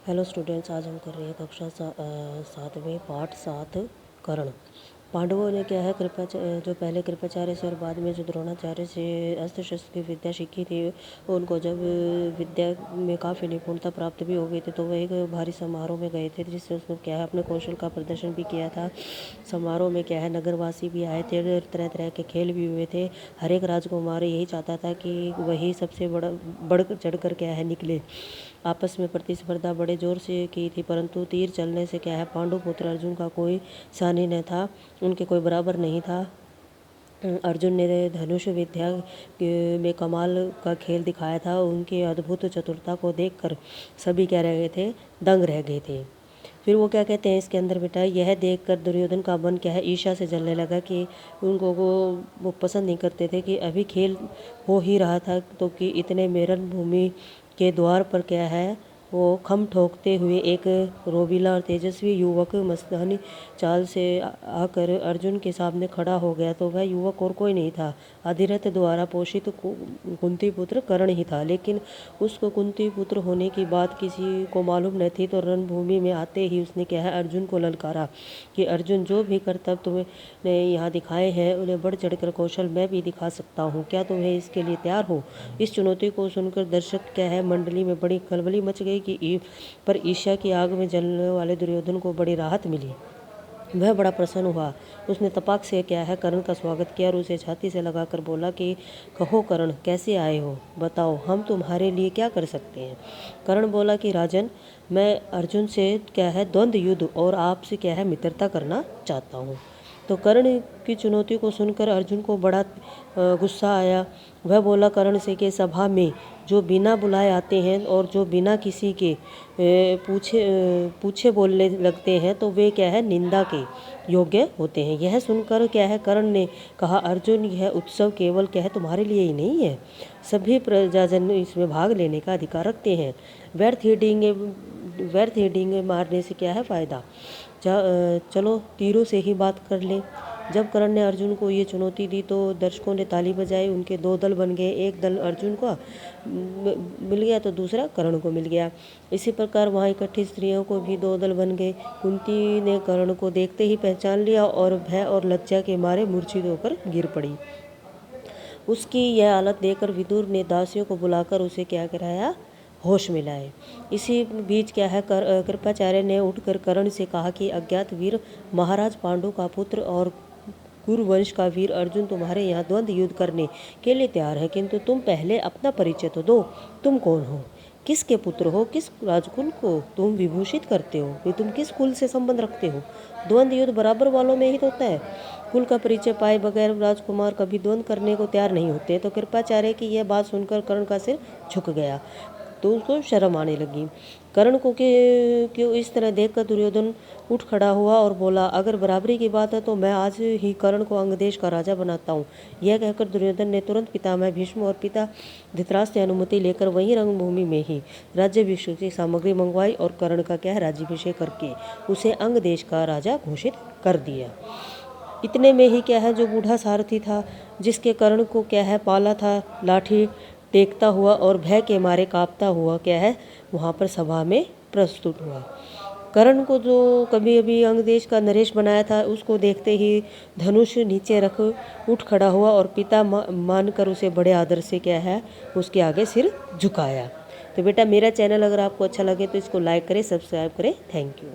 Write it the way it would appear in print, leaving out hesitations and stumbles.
Hello students, आज हम कर रहे हैं कक्षा सातवें पाठ 7 कर्ण। पांडवों ने क्या है जो पहले कृपाचार्य से और बाद में जो द्रोणाचार्य से अस्त्र शस्त्र की विद्या सीखी थी, उनको जब विद्या में काफ़ी निपुणता प्राप्त भी हो गई थी तो वह एक भारी समारोह में गए थे, जिससे उसने क्या है अपने कौशल का प्रदर्शन भी किया था। समारोह में क्या है नगरवासी भी आए थे, तरह तरह के खेल भी हुए थे। हर एक राजकुमार यही चाहता था कि वही सबसे बढ़ चढ़ कर क्या है निकले। आपस में प्रतिस्पर्धा बड़े जोर से की थी, परंतु तीर चलने से क्या है पांडु पुत्र अर्जुन का कोई सानी न था, उनके कोई बराबर नहीं था। अर्जुन ने धनुष विद्या में कमाल का खेल दिखाया था। उनकी अद्भुत चतुरता को देखकर सभी क्या रह गए थे, दंग रह गए थे। फिर वो क्या कहते हैं इसके अंदर बेटा, यह देखकर दुर्योधन का मन क्या है ईर्ष्या से जलने लगा कि उनको वो पसंद नहीं करते थे कि अभी खेल हो ही रहा था तो कि इतने मेरन भूमि के द्वार पर क्या है वो खम ठोकते हुए एक रोबीला और तेजस्वी युवक मस्तानी चाल से आकर अर्जुन के सामने खड़ा हो गया। तो वह युवक और कोई नहीं था, अधिरथ द्वारा पोषित कुंती पुत्र कर्ण ही था। लेकिन उसको कुंती पुत्र होने की बात किसी को मालूम न थी। तो रणभूमि में आते ही उसने क्या है अर्जुन को ललकारा कि अर्जुन, जो भी करतब तुमने यहाँ दिखाए हैं उन्हें बढ़ चढ़कर कौशल मैं भी दिखा सकता हूँ, क्या तुम्हें इसके लिए तैयार हो? इस चुनौती को सुनकर दर्शक क्या है मंडली में बड़ी खलबली मच गई पर ईर्ष्या की आग में जलने वाले दुर्योधन को बड़ी राहत मिली। वह बड़ा प्रसन्न हुआ। उसने तपाक से क्या है कर्ण का स्वागत किया और उसे छाती से लगाकर बोला कि कहो कर्ण, कैसे आए हो? बताओ, हम तुम्हारे लिए क्या कर सकते हैं? कर्ण बोला कि राजन, मैं अर्जुन से क्या है द्वंद्व युद्ध और आपसे क्या है मित्रता करना चाहता हूँ। तो कर्ण की चुनौती को सुनकर अर्जुन को बड़ा गुस्सा आया। वह बोला कर्ण से कि सभा में जो बिना बुलाए आते हैं और जो बिना किसी के पूछे बोलने लगते हैं तो वे क्या है निंदा के योग्य होते हैं। यह सुनकर क्या है कर्ण ने कहा, अर्जुन, यह उत्सव केवल क्या है तुम्हारे लिए ही नहीं है, सभी प्रजाजन इसमें भाग लेने का अधिकार रखते हैं। व्यर्थ हीडिंग मारने से क्या है फ़ायदा? चलो तीरों से ही बात कर लें। जब कर्ण ने अर्जुन को ये चुनौती दी तो दर्शकों ने ताली बजाई। उनके दो दल बन गए, एक दल अर्जुन को मिल गया तो दूसरा कर्ण को मिल गया। इसी प्रकार वहाँ इकट्ठी स्त्रियों को भी दो दल बन गए। कुंती ने कर्ण को देखते ही पहचान लिया और भय और लज्जा के मारे मूर्छित होकर गिर पड़ी। उसकी यह हालत देखकर विदुर ने दासियों को बुलाकर उसे क्या कराया, होश में लाए। इसी बीच क्या है कृपाचार्य ने उठकर कर्ण से कहा कि अज्ञात वीर महाराज पांडु का पुत्र और कुरुवंश का वीर अर्जुन तुम्हारे यहाँ द्वंद्व युद्ध करने के लिए तैयार है, किंतु तुम पहले अपना परिचय तो दो। तुम कौन हो, किसके पुत्र हो, किस राजकुल को तुम विभूषित करते हो, कि तुम किस कुल से संबंध रखते हो? द्वंद्व युद्ध बराबर वालों में ही तो होता है। कुल का परिचय पाए बगैर राजकुमार कभी द्वंद्व करने को तैयार नहीं होते। तो कृपाचार्य की यह बात सुनकर कर्ण का सिर झुक गया तो उसको शर्म आने लगी। कर्ण को क्यों इस तरह देखकर दुर्योधन उठ खड़ा हुआ और बोला, अगर बराबरी की बात है तो मैं आज ही कर्ण को अंगदेश का राजा बनाता हूँ। यह कहकर दुर्योधन ने तुरंत पितामह भीष्म और पिता धृतराष्ट्र से अनुमति लेकर वहीं रंगभूमि में ही राज्याभिषेक की सामग्री मंगवाई और कर्ण का क्या है राज्याभिषेक करके उसे अंगदेश का राजा घोषित कर दिया। इतने में ही क्या है जो बूढ़ा सारथी था, जिसके कर्ण को क्या है पाला था, लाठी टेकता हुआ और भय के मारे कांपता हुआ क्या है वहाँ पर सभा में प्रस्तुत हुआ। कर्ण को जो कभी अभी अंगदेश का नरेश बनाया था, उसको देखते ही धनुष नीचे रख उठ खड़ा हुआ और पिता मानकर उसे बड़े आदर से क्या है उसके आगे सिर झुकाया। तो बेटा, मेरा चैनल अगर आपको अच्छा लगे तो इसको लाइक करें, सब्सक्राइब करें। Thank you.